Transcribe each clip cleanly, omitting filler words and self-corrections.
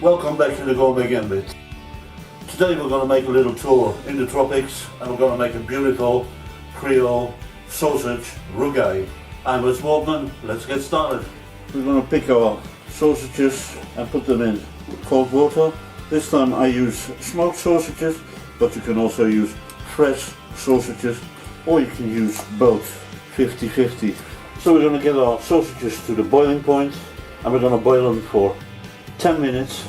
Welcome back to the Gourmet Gambit. Today we're going to make a little tour in the tropics and we're going to make a beautiful Creole sausage rougail. I'm Wes Waldman, let's get started. We're going to pick our sausages and put them in cold water. This time I use smoked sausages, but you can also use fresh sausages or you can use both 50-50. So we're going to get our sausages to the boiling point and we're going to boil them for 10 minutes.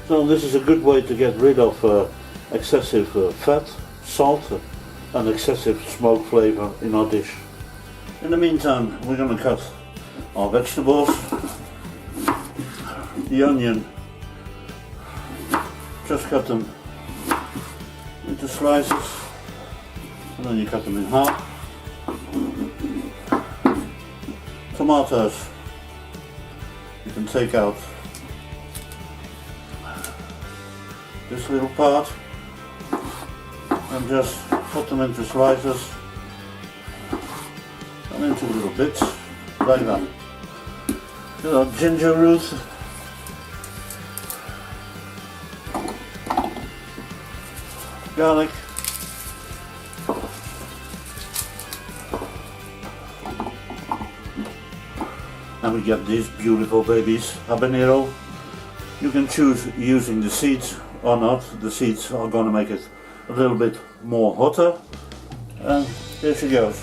So this is a good way to get rid of excessive fat, salt and excessive smoke flavor in our dish. In the meantime we're going to cut our vegetables. The onion, just cut them into slices and then you cut them in half. Tomatoes you can take out this little part and just put them into slices and into little bits like that. Ginger root, garlic, and we get these beautiful babies, habanero. You can choose using the seeds or not. The seeds are going to make it a little bit more hotter, and here she goes.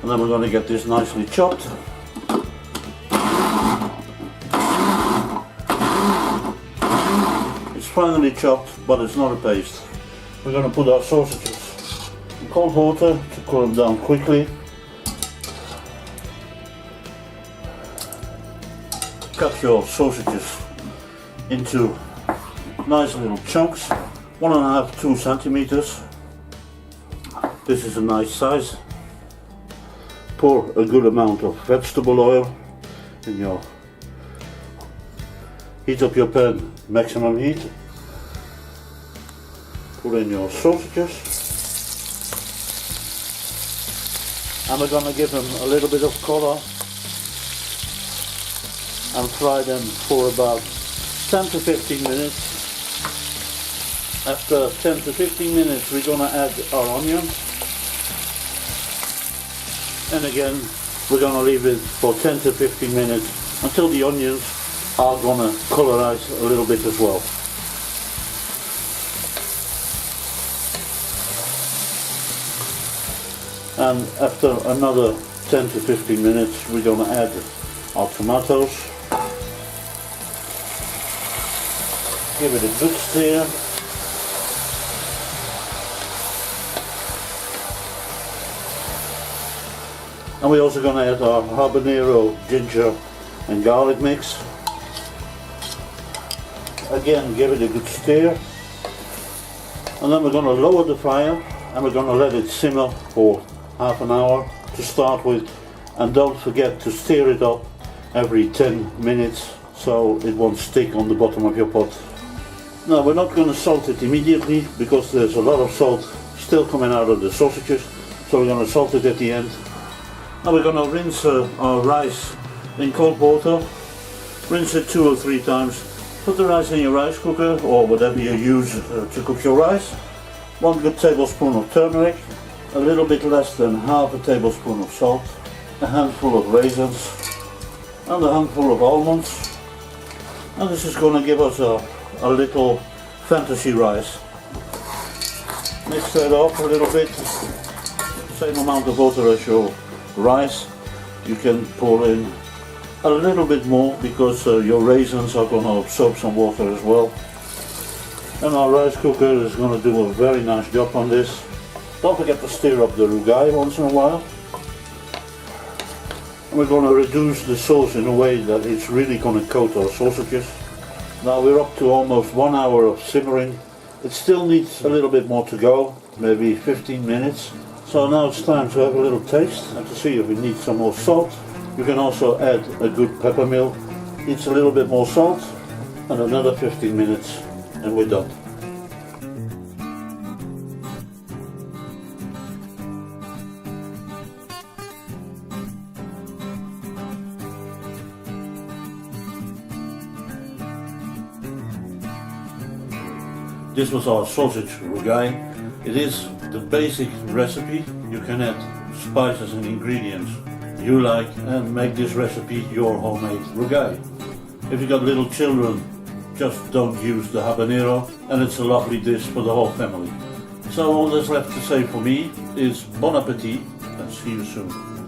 And then we're going to get this nicely chopped. It's finely chopped, but it's not a paste. We're going to put our sausages in cold water to cool them down quickly. Cut your sausages into nice little chunks, 1.5–2 centimeters. This is a nice size. Pour a good amount of vegetable oil in your, heat up your pan, maximum heat. Put in your sausages and we're going to give them a little bit of color and fry them for about 10 to 15 minutes. After 10 to 15 minutes we're going to add our onions, and again we're going to leave it for 10 to 15 minutes until the onions are going to colorize a little bit as well. And after another 10 to 15 minutes we're going to add our tomatoes. Give it a good stir. And we're also going to add our habanero, ginger and garlic mix. Again, give it a good stir. And then we're going to lower the fire and we're going to let it simmer for half an hour to start with. And don't forget to stir it up every 10 minutes so it won't stick on the bottom of your pot. Now we're not going to salt it immediately because there's a lot of salt still coming out of the sausages, so we're going to salt it at the end. Now we're going to rinse our rice in cold water. Rinse it 2 or 3 times. Put the rice in your rice cooker or whatever you use to cook your rice. 1 good tablespoon of turmeric, a little bit less than half a tablespoon of salt, a handful of raisins and a handful of almonds. And this is going to give us a little fantasy rice. Mix that up a little bit. Same amount of water as your rice. You can pour in a little bit more because your raisins are going to absorb some water as well. And our rice cooker is going to do a very nice job on this. Don't forget to stir up the rougail once in a while. And we're going to reduce the sauce in a way that it's really going to coat our sausages. Now we're up to almost 1 hour of simmering. It still needs a little bit more to go, maybe 15 minutes. So now it's time to have a little taste and to see if we need some more salt. You can also add a good pepper mill. It's a little bit more salt and another 15 minutes and we're done. This was our sausage rougail. It is the basic recipe. You can add spices and ingredients you like and make this recipe your homemade rougail. If you got little children, just don't use the habanero, and it's a lovely dish for the whole family. So all that's left to say for me is bon appetit and see you soon.